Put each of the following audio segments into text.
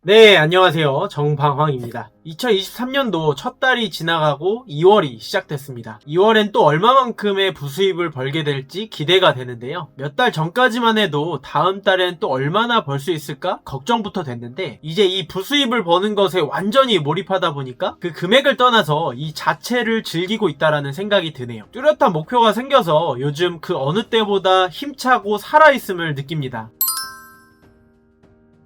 네, 안녕하세요. 정방황입니다. 2023년도 첫 달이 지나가고 2월이 시작됐습니다. 2월엔 또 얼마만큼의 부수입을 벌게 될지 기대가 되는데요. 몇 달 전까지만 해도 다음 달엔 또 얼마나 벌 수 있을까 걱정부터 됐는데, 이제 이 부수입을 버는 것에 완전히 몰입하다 보니까 그 금액을 떠나서 이 자체를 즐기고 있다라는 생각이 드네요. 뚜렷한 목표가 생겨서 요즘 그 어느 때보다 힘차고 살아있음을 느낍니다.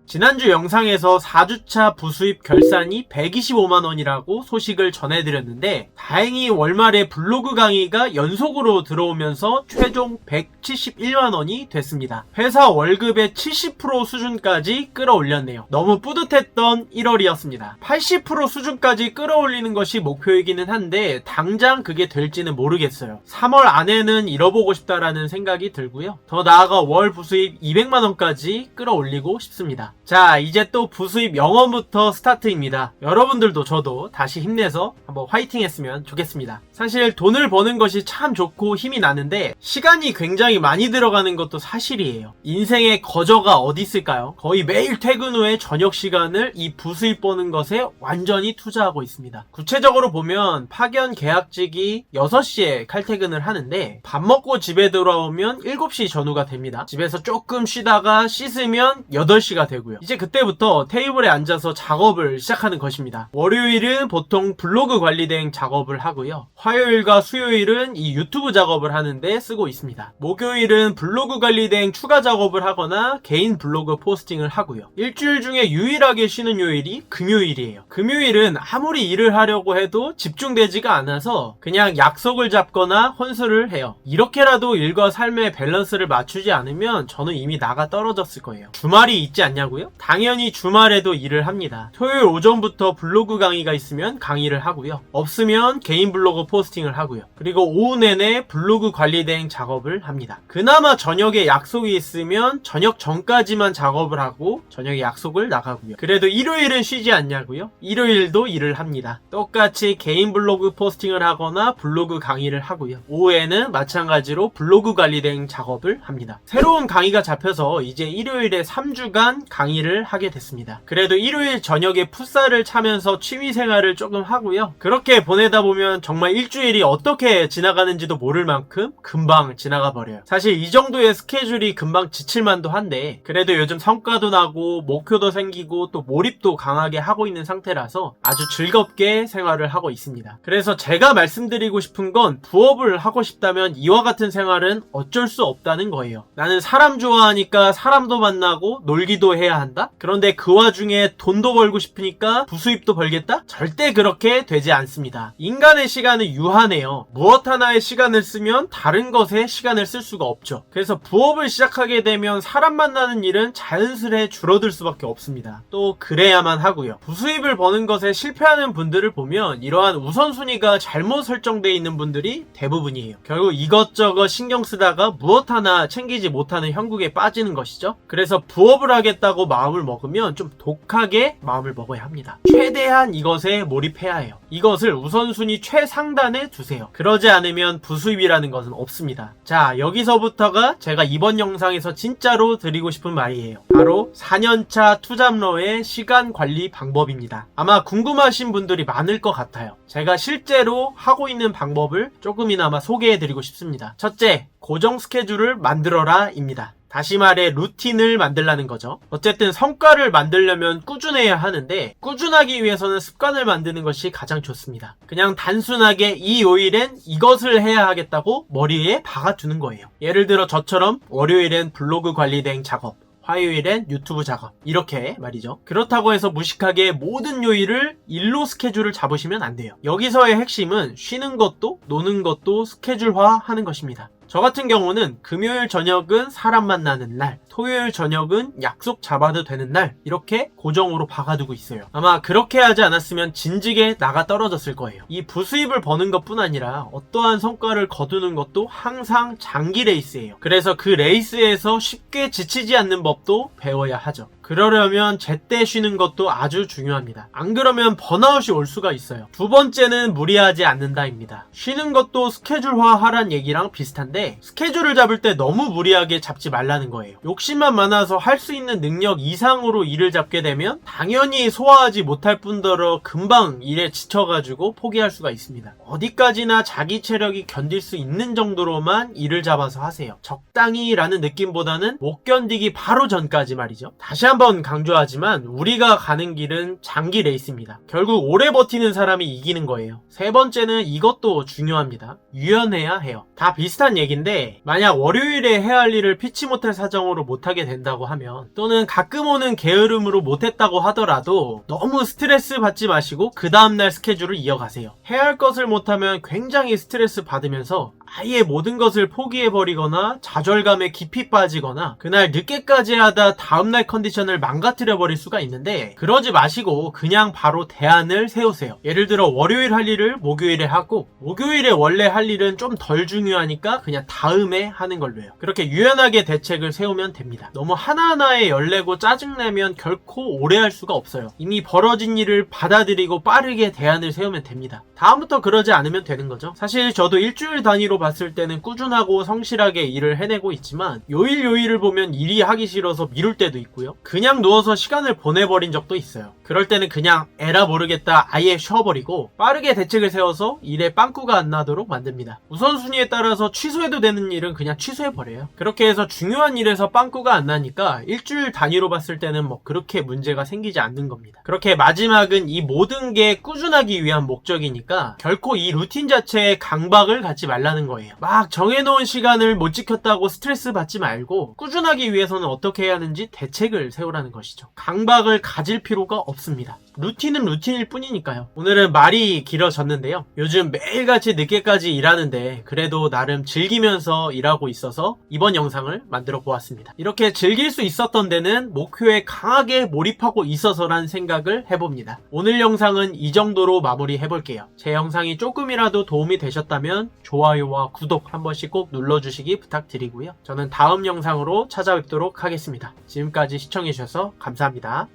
지난주 영상에서 4주차 부수입 결산이 125만원이라고 소식을 전해드렸는데, 다행히 월말에 블로그 강의가 연속으로 들어오면서 최종 171만원이 됐습니다. 회사 월급의 70% 수준까지 끌어올렸네요. 너무 뿌듯했던 1월이었습니다. 80% 수준까지 끌어올리는 것이 목표이기는 한데 당장 그게 될지는 모르겠어요. 3월 안에는 잃어보고 싶다라는 생각이 들고요. 더 나아가 월 부수입 200만원까지 끌어올리고 싶습니다. 자, 이제 또 부수입 영어부터 스타트입니다. 여러분들도 저도 다시 힘내서 한번 화이팅 했으면 좋겠습니다. 사실 돈을 버는 것이 참 좋고 힘이 나는데 시간이 굉장히 많이 들어가는 것도 사실이에요. 인생에 거저가 어디 있을까요? 거의 매일 퇴근 후에 저녁 시간을 이 부수입 버는 것에 완전히 투자하고 있습니다. 구체적으로 보면 파견 계약직이 6시에 칼퇴근을 하는데 밥 먹고 집에 돌아오면 7시 전후가 됩니다. 집에서 조금 쉬다가 씻으면 8시가 되고요. 이제 그때부터 테이블에 앉아서 작업을 시작하는 것입니다. 월요일은 보통 블로그 관리된 작업을 하고요. 화요일과 수요일은 이 유튜브 작업을 하는데 쓰고 있습니다. 목요일은 블로그 관리된 추가 작업을 하거나 개인 블로그 포스팅을 하고요. 일주일 중에 유일하게 쉬는 요일이 금요일이에요. 금요일은 아무리 일을 하려고 해도 집중되지가 않아서 그냥 약속을 잡거나 혼술을 해요. 이렇게라도 일과 삶의 밸런스를 맞추지 않으면 저는 이미 나가 떨어졌을 거예요. 주말이 있지 않냐고요? 당연히 주말에도 일을 합니다. 토요일 오전부터 블로그 강의가 있으면 강의를 하고요. 없으면 개인 블로그 포스팅을 하고요. 그리고 오후 내내 블로그 관리대행 작업을 합니다. 그나마 저녁에 약속이 있으면 저녁 전까지만 작업을 하고 저녁에 약속을 나가고요. 그래도 일요일은 쉬지 않냐고요? 일요일도 일을 합니다. 똑같이 개인 블로그 포스팅을 하거나 블로그 강의를 하고요. 오후에는 마찬가지로 블로그 관리대행 작업을 합니다. 새로운 강의가 잡혀서 이제 일요일에 3주간 강의를 하게 됐습니다. 그래도 일요일 저녁에 풋살을 차면서 취미생활을 조금 하고요. 그렇게 보내다 보면 정말 일주일이 어떻게 지나가는지도 모를 만큼 금방 지나가 버려요. 사실 이 정도의 스케줄이 금방 지칠만도 한데 그래도 요즘 성과도 나고 목표도 생기고 또 몰입도 강하게 하고 있는 상태라서 아주 즐겁게 생활을 하고 있습니다. 그래서 제가 말씀드리고 싶은 건 부업을 하고 싶다면 이와 같은 생활은 어쩔 수 없다는 거예요. 나는 사람 좋아하니까 사람도 만나고 놀기도 해야 한다? 그런데 그 와중에 돈도 벌고 싶으니까 부수입도 벌겠다? 절대 그렇게 되지 않습니다. 인간의 시간은 유한해요. 무엇 하나에 시간을 쓰면 다른 것에 시간을 쓸 수가 없죠. 그래서 부업을 시작하게 되면 사람 만나는 일은 자연스레 줄어들 수밖에 없습니다. 또 그래야만 하고요. 부수입을 버는 것에 실패하는 분들을 보면 이러한 우선순위가 잘못 설정되어 있는 분들이 대부분이에요. 결국 이것저것 신경 쓰다가 무엇 하나 챙기지 못하는 형국에 빠지는 것이죠. 그래서 부업을 하겠다고 마음을 먹으면 좀 독하게 마음을 먹어야 합니다. 최대한 이것에 몰입해야 해요. 이것을 우선순위 최상단에 두세요. 그러지 않으면 부수입이라는 것은 없습니다. 자, 여기서부터가 제가 이번 영상에서 진짜로 드리고 싶은 말이에요. 바로 4년차 투잡러의 시간 관리 방법입니다. 아마 궁금하신 분들이 많을 것 같아요. 제가 실제로 하고 있는 방법을 조금이나마 소개해드리고 싶습니다. 첫째, 고정 스케줄을 만들어라 입니다. 다시 말해 루틴을 만들라는 거죠. 어쨌든 성과를 만들려면 꾸준해야 하는데 꾸준하기 위해서는 습관을 만드는 것이 가장 좋습니다. 그냥 단순하게 이 요일엔 이것을 해야 하겠다고 머리에 박아두는 거예요. 예를 들어 저처럼 월요일엔 블로그 관리대행 작업, 화요일엔 유튜브 작업, 이렇게 말이죠. 그렇다고 해서 무식하게 모든 요일을 일로 스케줄을 잡으시면 안 돼요. 여기서의 핵심은 쉬는 것도 노는 것도 스케줄화 하는 것입니다. 저 같은 경우는 금요일 저녁은 사람 만나는 날, 토요일 저녁은 약속 잡아도 되는 날, 이렇게 고정으로 박아두고 있어요. 아마 그렇게 하지 않았으면 진즉에 나가 떨어졌을 거예요. 이 부수입을 버는 것뿐 아니라 어떠한 성과를 거두는 것도 항상 장기 레이스예요. 그래서 그 레이스에서 쉽게 지치지 않는 법도 배워야 하죠. 그러려면 제때 쉬는 것도 아주 중요합니다. 안 그러면 번아웃이 올 수가 있어요. 두 번째는 무리하지 않는다입니다. 쉬는 것도 스케줄화 하란 얘기랑 비슷한데 스케줄을 잡을 때 너무 무리하게 잡지 말라는 거예요. 욕심만 많아서 할 수 있는 능력 이상으로 일을 잡게 되면 당연히 소화하지 못할 뿐더러 금방 일에 지쳐가지고 포기할 수가 있습니다. 어디까지나 자기 체력이 견딜 수 있는 정도로만 일을 잡아서 하세요. 적당히 라는 느낌보다는 못 견디기 바로 전까지 말이죠. 다시 한번 강조하지만 우리가 가는 길은 장기 레이스입니다. 결국 오래 버티는 사람이 이기는 거예요. 세 번째는 이것도 중요합니다. 유연해야 해요. 다 비슷한 얘기인데 만약 월요일에 해야 할 일을 피치 못할 사정으로 못하게 된다고 하면 또는 가끔 오는 게으름으로 못했다고 하더라도 너무 스트레스 받지 마시고 그 다음날 스케줄을 이어가세요. 해야 할 것을 못하면 굉장히 스트레스 받으면서 아예 모든 것을 포기해버리거나 좌절감에 깊이 빠지거나 그날 늦게까지 하다 다음날 컨디션을 망가뜨려 버릴 수가 있는데 그러지 마시고 그냥 바로 대안을 세우세요. 예를 들어 월요일 할 일을 목요일에 하고 목요일에 원래 할 일은 좀 덜 중요하니까 그냥 다음에 하는 걸로 해요. 그렇게 유연하게 대책을 세우면 됩니다. 너무 하나하나에 열내고 짜증내면 결코 오래 할 수가 없어요. 이미 벌어진 일을 받아들이고 빠르게 대안을 세우면 됩니다. 다음부터 그러지 않으면 되는 거죠. 사실 저도 일주일 단위로 봤을 때는 꾸준하고 성실하게 일을 해내고 있지만 요일을 보면 일이 하기 싫어서 미룰 때도 있고요. 그냥 누워서 시간을 보내버린 적도 있어요. 그럴 때는 그냥 에라 모르겠다 아예 쉬어버리고 빠르게 대책을 세워서 일에 빵꾸가 안 나도록 만듭니다. 우선순위에 따라서 취소해도 되는 일은 그냥 취소해버려요. 그렇게 해서 중요한 일에서 빵꾸가 안 나니까 일주일 단위로 봤을 때는 뭐 그렇게 문제가 생기지 않는 겁니다. 그렇게 마지막은 이 모든 게 꾸준하기 위한 목적이니까 결코 이 루틴 자체에 강박을 갖지 말라는 거예요. 막 정해놓은 시간을 못 지켰다고 스트레스 받지 말고 꾸준하기 위해서는 어떻게 해야 하는지 대책을 세우라는 것이죠. 강박을 가질 필요가 없습니다. 루틴은 루틴일 뿐이니까요. 오늘은 말이 길어졌는데요. 요즘 매일같이 늦게까지 일하는데 그래도 나름 즐기면서 일하고 있어서 이번 영상을 만들어 보았습니다. 이렇게 즐길 수 있었던 데는 목표에 강하게 몰입하고 있어서란 생각을 해봅니다. 오늘 영상은 이 정도로 마무리 해볼게요. 제 영상이 조금이라도 도움이 되셨다면 좋아요와 구독 한 번씩 꼭 눌러주시기 부탁드리고요. 저는 다음 영상으로 찾아뵙도록 하겠습니다. 지금까지 시청해주셔서 감사합니다.